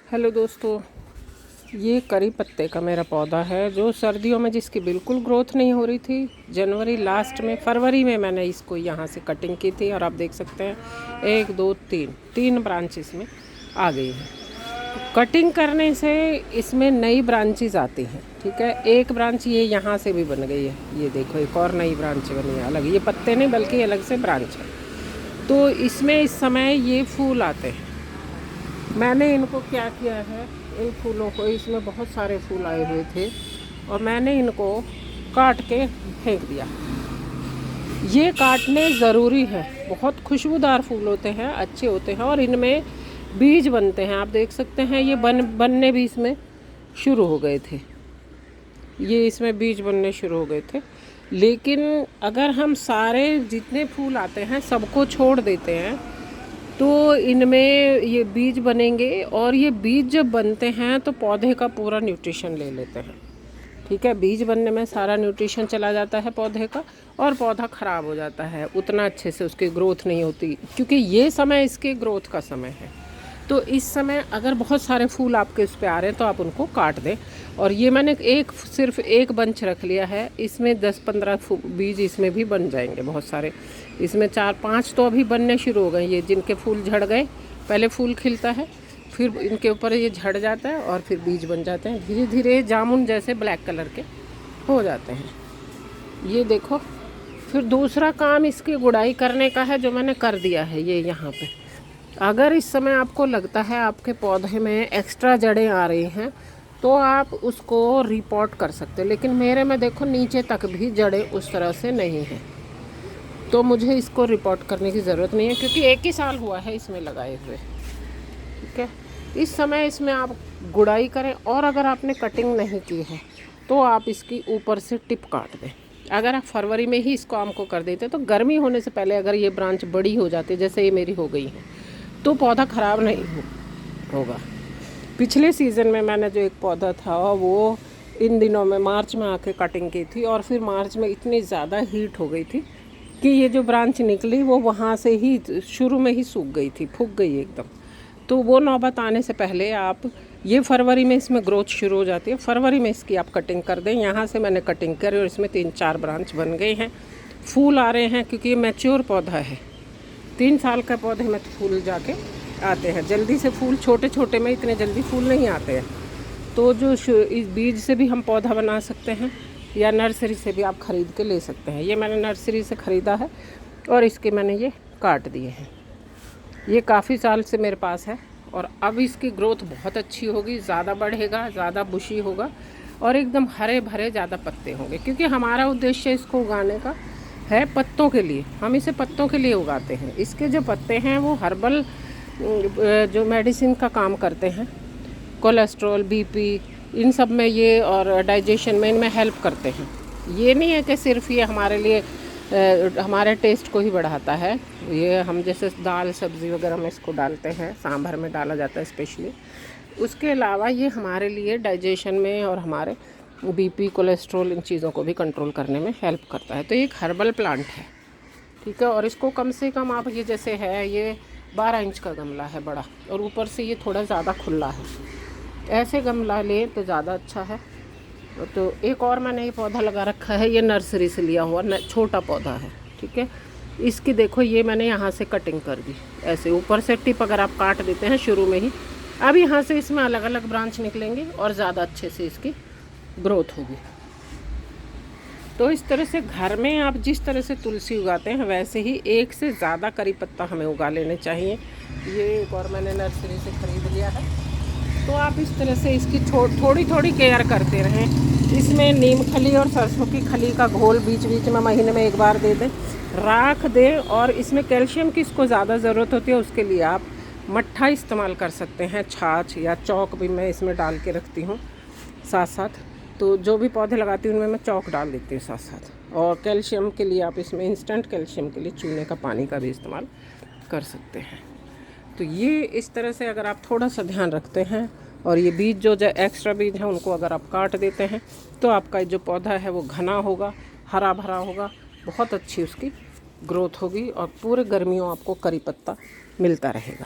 Hello दोस्तों, ये करी पत्ते का मेरा पौधा है जो सर्दियों में जिसकी बिल्कुल ग्रोथ नहीं हो रही थी। जनवरी लास्ट में, फरवरी में मैंने इसको यहाँ से कटिंग की थी और आप देख सकते हैं 1 2 3 ब्रांचेस में आ गई है। कटिंग करने से इसमें नई ब्रांचेस आती हैं। ठीक है, एक ब्रांच ये यहाँ से भी बन गई है। ये देखो, एक और नई ब्रांच बनी है अलग। ये पत्ते नहीं बल्कि अलग से ब्रांच है। तो इसमें इस समय ये फूल आते हैं। मैंने इनको क्या किया है, इन फूलों को, इसमें बहुत सारे फूल आए हुए थे और मैंने इनको काट के फेंक दिया। ये काटने ज़रूरी है, बहुत खुशबूदार फूल होते हैं, अच्छे होते हैं और इनमें बीज बनते हैं। आप देख सकते हैं ये बनने भी इसमें शुरू हो गए थे। ये इसमें बीज बनने शुरू हो गए थे। लेकिन अगर हम सारे जितने फूल आते हैं सबको छोड़ देते हैं तो इनमें ये बीज बनेंगे और ये बीज जब बनते हैं तो पौधे का पूरा न्यूट्रिशन ले लेते हैं। ठीक है, बीज बनने में सारा न्यूट्रिशन चला जाता है पौधे का और पौधा ख़राब हो जाता है। उतना अच्छे से उसकी ग्रोथ नहीं होती, क्योंकि ये समय इसके ग्रोथ का समय है। तो इस समय अगर बहुत सारे फूल आपके उस पर आ रहे हैं तो आप उनको काट दें। और ये मैंने सिर्फ एक बंच रख लिया है। इसमें 10-15 बीज इसमें भी बन जाएंगे बहुत सारे। इसमें 4-5 तो अभी बनने शुरू हो गए। ये जिनके फूल झड़ गए, पहले फूल खिलता है, फिर इनके ऊपर ये झड़ जाता है और फिर बीज बन जाते हैं। धीरे धीरे जामुन जैसे ब्लैक कलर के हो जाते हैं। ये देखो, फिर दूसरा काम इसकी गुड़ाई करने का है जो मैंने कर दिया है। ये यहाँ पे अगर इस समय आपको लगता है आपके पौधे में एक्स्ट्रा जड़ें आ रही हैं तो आप उसको रिपोर्ट कर सकते हैं। लेकिन मेरे में देखो नीचे तक भी जड़ें उस तरह से नहीं हैं, तो मुझे इसको रिपोर्ट करने की ज़रूरत नहीं है, क्योंकि 1 ही साल हुआ है इसमें लगाए हुए। ठीक है, इस समय इसमें आप गुड़ाई करें। और अगर आपने कटिंग नहीं की है तो आप इसकी ऊपर से टिप काट दें। अगर आप फरवरी में ही इसको आम को कर देते तो गर्मी होने से पहले अगर ये ब्रांच बड़ी हो जाती, जैसे ये मेरी हो गई है, तो पौधा ख़राब नहीं होगा। पिछले सीज़न में मैंने जो एक पौधा था वो इन दिनों में मार्च में आके कटिंग की थी और फिर मार्च में इतनी ज़्यादा हीट हो गई थी कि ये जो ब्रांच निकली वो वहाँ से ही शुरू में ही सूख गई थी, फूक गई एकदम। तो वो नौबत आने से पहले आप, ये फरवरी में इसमें ग्रोथ शुरू हो जाती है, फरवरी में इसकी आप कटिंग कर दें। यहाँ से मैंने कटिंग करी और इसमें 3-4 ब्रांच बन गए हैं, फूल आ रहे हैं, क्योंकि ये मैच्योर पौधा है। 3 साल का पौधे में फूल जाके आते हैं जल्दी से। फूल छोटे छोटे में इतने जल्दी फूल नहीं आते हैं। तो जो इस बीज से भी हम पौधा बना सकते हैं या नर्सरी से भी आप ख़रीद के ले सकते हैं। ये मैंने नर्सरी से ख़रीदा है और इसके मैंने ये काट दिए हैं। ये काफ़ी साल से मेरे पास है और अब इसकी ग्रोथ बहुत अच्छी होगी, ज़्यादा बढ़ेगा, ज़्यादा बुशी होगा और एकदम हरे भरे ज़्यादा पत्ते होंगे। क्योंकि हमारा उद्देश्य इसको उगाने का है पत्तों के लिए, हम इसे पत्तों के लिए उगाते हैं। इसके जो पत्ते हैं वो हर्बल जो मेडिसिन का काम करते हैं, कोलेस्ट्रॉल, बीपी, इन सब में ये, और डाइजेशन में इनमें हेल्प करते हैं। ये नहीं है कि सिर्फ ये हमारे लिए हमारे टेस्ट को ही बढ़ाता है। ये हम जैसे दाल सब्ज़ी वगैरह में इसको डालते हैं, सांभर में डाला जाता है स्पेशली। उसके अलावा ये हमारे लिए डाइजेशन में और हमारे बीपी, कोलेस्ट्रॉल, इन चीज़ों को भी कंट्रोल करने में हेल्प करता है। तो ये एक हर्बल प्लांट है। ठीक है, और इसको कम से कम आप, ये जैसे है, ये 12 इंच का गमला है बड़ा और ऊपर से ये थोड़ा ज़्यादा खुला है, ऐसे गमला लें तो ज़्यादा अच्छा है। तो एक और मैंने ये पौधा लगा रखा है, ये नर्सरी से लिया हुआ छोटा पौधा है। ठीक है, इसकी देखो, ये मैंने यहाँ से कटिंग कर दी ऐसे ऊपर से। टिप अगर आप काट देते हैं शुरू में ही, अब यहाँ से इसमें अलग अलग ब्रांच निकलेंगे और ज़्यादा अच्छे से इसकी ग्रोथ होगी। तो इस तरह से घर में आप जिस तरह से तुलसी उगाते हैं वैसे ही 1 से ज़्यादा करी पत्ता हमें उगा लेने चाहिए। ये एक और मैंने नर्सरी से ख़रीद लिया है। तो आप इस तरह से इसकी थोड़ी थोड़ी केयर करते रहें। इसमें नीम खली और सरसों की खली का घोल बीच बीच में महीने में 1 बार दे दें, राख दें। और इसमें कैल्शियम की इसको ज़्यादा ज़रूरत होती है, उसके लिए आप मट्ठा इस्तेमाल कर सकते हैं, छाछ या चौक भी मैं इसमें डाल के रखती हूँ साथ साथ। तो जो भी पौधे लगाती हूँ उनमें मैं चौक डाल देती हूँ साथ साथ। और कैल्शियम के लिए आप इसमें, इंस्टेंट कैल्शियम के लिए, चूने का पानी का भी इस्तेमाल कर सकते हैं। तो ये इस तरह से अगर आप थोड़ा सा ध्यान रखते हैं और ये बीज जो एक्स्ट्रा बीज हैं उनको अगर आप काट देते हैं तो आपका जो पौधा है वो घना होगा, हरा भरा होगा, बहुत अच्छी उसकी ग्रोथ होगी और पूरे गर्मियों आपको करी पत्ता मिलता रहेगा।